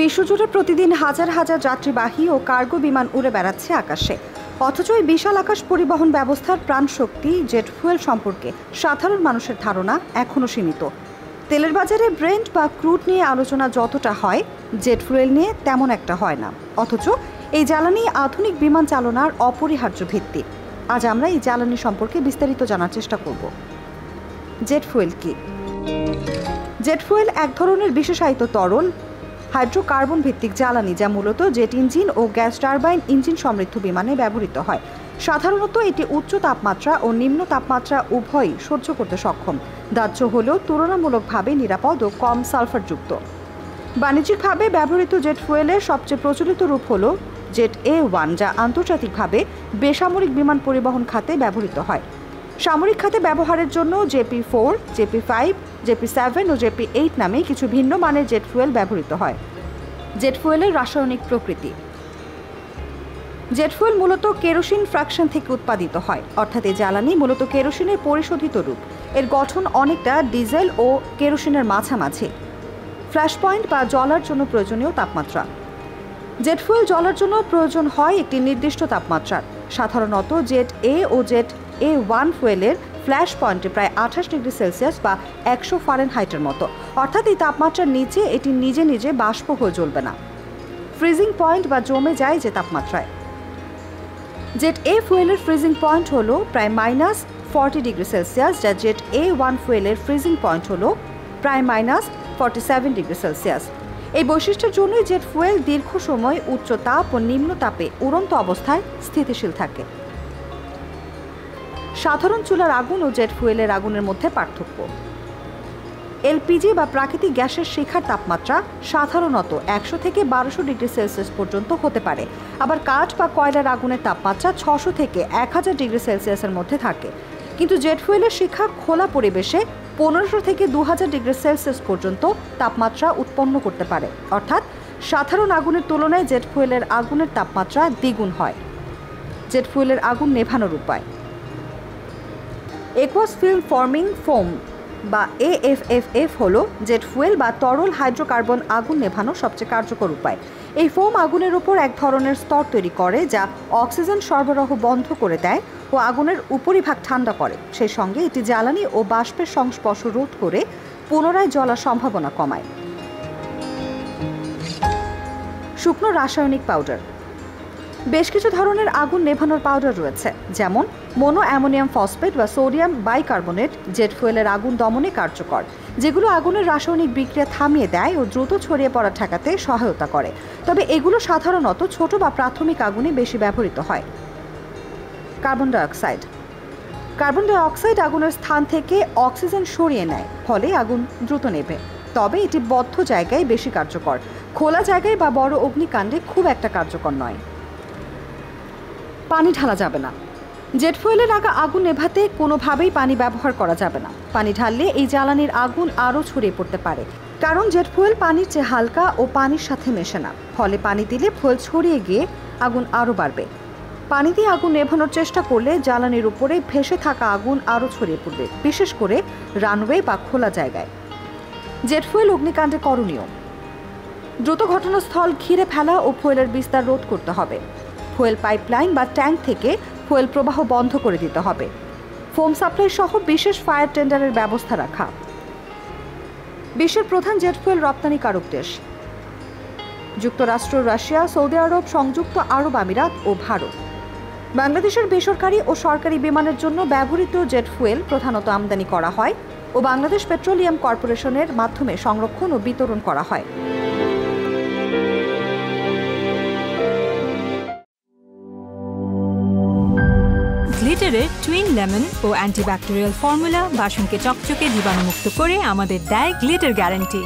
বিশ্বজুড়ে প্রতিদিন হাজার হাজার যাত্রীবাহী ও কার্গো বিমান উড়ে বেড়াচ্ছে আকাশে। অথচ এই বিশাল আকাশ পরিবহন ব্যবস্থার প্রাণশক্তি জেট ফুয়েল সম্পর্কে সাধারণ মানুষের ধারণা এখনও সীমিত। তেলের বাজারে ব্রেন্ট বা ক্রুড নিয়ে আলোচনা যতটা হয়, জেট ফুয়েল নিয়ে তেমন একটা হয় না। অথচ এই জ্বালানি আধুনিক বিমান চালনার অপরিহার্য ভিত্তি। আজ আমরা এই জ্বালানি সম্পর্কে বিস্তারিত জানার চেষ্টা করব। জেট ফুয়েল কি? জেট ফুয়েল এক ধরনের বিশেষায়িত তরল হাইড্রোকার্বন ভিত্তিক জ্বালানি, যা মূলত জেট ইঞ্জিন ও গ্যাস টারবাইন ইঞ্জিন সমৃদ্ধ বিমানে ব্যবহৃত হয়। সাধারণত এটি উচ্চ তাপমাত্রা ও নিম্ন তাপমাত্রা উভয়ই সহ্য করতে সক্ষম, দাহ্য হলেও তুলনামূলকভাবে নিরাপদ ও কম সালফারযুক্ত। বাণিজ্যিকভাবে ব্যবহৃত জেট ফুয়েলের সবচেয়ে প্রচলিত রূপ হল জেট A1, যা আন্তর্জাতিকভাবে বেসামরিক বিমান পরিবহন খাতে ব্যবহৃত হয়। সামরিক খাতে ব্যবহারের জন্য JP4, JP5, JP7 ও JP8 নামে কিছু ভিন্ন মানের জেট ফুয়েল ব্যবহৃত হয়। জেট ফুয়েলের রাসায়নিক প্রকৃতি। জেট ফুয়েল মূলত কেরোসিন ফ্র্যাকশন থেকে উৎপাদিত হয়, অর্থাৎ এই জ্বালানি মূলত কেরোসিনের পরিশোধিত রূপ। এর গঠন অনেকটা ডিজেল ও কেরোসিনের মাঝামাঝি। ফ্ল্যাশ পয়েন্ট বা জ্বলার জন্য প্রয়োজনীয় তাপমাত্রা। জেট ফুয়েল জ্বলার জন্য প্রয়োজন হয় একটি নির্দিষ্ট তাপমাত্রার। সাধারণত জেট A ও জেট A1 ফুয়েলের ফ্ল্যাশ পয়েন্টে প্রায় 28 ডিগ্রি সেলসিয়াস বা 100 ফারেনহাইটের মতো, অর্থাৎ এই তাপমাত্রার নিচে এটি নিজে নিজে বাষ্প হয়ে জ্বলবে না। ফ্রিজিং পয়েন্ট বা জমে যায় যে তাপমাত্রায়। জেট A ফুয়েলের ফ্রিজিং পয়েন্ট হলো প্রায় -40 ডিগ্রি সেলসিয়াস, যা জেট A1 ফুয়েলের ফ্রিজিং পয়েন্ট হলো প্রায় -47 ডিগ্রি সেলসিয়াস। এই বৈশিষ্ট্যের জন্যই জেট ফুয়েল দীর্ঘ সময় উচ্চ তাপ ও নিম্ন তাপে উড়ন্ত অবস্থায় স্থিতিশীল থাকে। সাধারণ চুলার আগুন ও জেট ফুয়েলের আগুনের মধ্যে পার্থক্য। LPG বা প্রাকৃতিক গ্যাসের শিখার তাপমাত্রা সাধারণত 100 থেকে 1200 ডিগ্রি সেলসিয়াস পর্যন্ত হতে পারে। আবার কাঠ বা কয়লার আগুনের তাপমাত্রা 600 থেকে 1000 ডিগ্রি সেলসিয়াসের মধ্যে থাকে। কিন্তু জেট ফুয়েলের শিখা খোলা পরিবেশে 1500 থেকে 2000 ডিগ্রি সেলসিয়াস পর্যন্ত তাপমাত্রা উৎপন্ন করতে পারে, অর্থাৎ সাধারণ আগুনের তুলনায় জেট ফুয়েলের আগুনের তাপমাত্রা দ্বিগুণ হয়। জেট ফুয়েলের আগুন নেভানোর উপায়। অ্যাকুয়াস ফিল্ম ফর্মিং ফোম বা AFFF হলো জেট ফুয়েল বা তরল হাইড্রোকার্বন আগুন নেভানোর সবচেয়ে কার্যকর উপায়। এই ফোম আগুনের উপর এক ধরনের স্তর তৈরি করে, যা অক্সিজেন সরবরাহ বন্ধ করে দেয় ও আগুনের উপরিভাগ ঠান্ডা করে। সেই সঙ্গে এটি জ্বালানি ও বাষ্পের সংস্পর্শ রোধ করে পুনরায় জ্বলার সম্ভাবনা কমায়। শুকনো রাসায়নিক পাউডার। বেশ কিছু ধরনের আগুন নেভানোর পাউডার রয়েছে, যেমন মোনো অ্যামোনিয়াম ফসফেট বা সোডিয়াম বাইকার্বনেট জেট ফুয়েলের আগুন দমনে কার্যকর, যেগুলো আগুনের রাসায়নিক বিক্রিয়া থামিয়ে দেয় ও দ্রুত ছড়িয়ে পড়া ঠেকাতে সহায়তা করে। তবে এগুলো সাধারণত ছোট বা প্রাথমিক আগুনে বেশি ব্যবহৃত হয়। Carbon dioxide. কার্বন ডাইঅক্সাইড আগুনের স্থান থেকে অক্সিজেন সরিয়ে নেয়, ফলে আগুন দ্রুত নেভে। তবে এটি বদ্ধ জায়গায় বেশি কার্যকর, খোলা জায়গায় বা বড় অগ্নিকাণ্ডে খুব একটা কার্যকর নয়। পানি ঢালা যাবে না। জেট ফুয়েলের আগুন নেভাতে কোনোভাবেই পানি ব্যবহার করা যাবে না। পানি ঢাললে এই জ্বালানির আগুন আরও ছড়িয়ে পড়তে পারে, কারণ জেট ফুয়েল পানির চেয়ে হালকা ও পানির সাথে মেশে না। ফলে পানি দিলে ফুয়েল ছড়িয়ে গিয়ে আগুন আরও বাড়বে। পানি দিয়ে আগুন নেভানোর চেষ্টা করলে জ্বালানির উপরে ভেসে থাকা আগুন আরও ছড়িয়ে পড়বে, বিশেষ করে রানওয়ে বা খোলা জায়গায়। জেট ফুয়েল অগ্নিকাণ্ডে করণীয়। দ্রুত ঘটনাস্থল ঘিরে ফেলা ও ফুয়েলের বিস্তার রোধ করতে হবে। ফুয়েল পাইপলাইন বা ট্যাঙ্ক থেকে ফুয়েল প্রবাহ বন্ধ করে দিতে হবে। ফোম সাপ্লাই সহ বিশেষ ফায়ার টেন্ডারের ব্যবস্থা রাখা। বিশ্বের প্রধান জেট ফুয়েল রপ্তানিকারক দেশ: যুক্তরাষ্ট্র, রাশিয়া, সৌদি আরব, সংযুক্ত আরব আমিরাত ও ভারত। বাংলাদেশের বেসরকারি ও সরকারি বিমানের জন্য ব্যবহৃত জেট ফুয়েল প্রধানত আমদানি করা হয় ও বাংলাদেশ পেট্রোলিয়াম কর্পোরেশনের মাধ্যমে সংরক্ষণ ও বিতরণ করা হয়। গ্লিটারের টুইন লেমন ও অ্যান্টিব্যাকটেরিয়াল ফর্মুলা বাসনকে চকচকে জীবাণুমুক্ত করে আমাদের দেয় গ্লিটার গ্যারান্টি।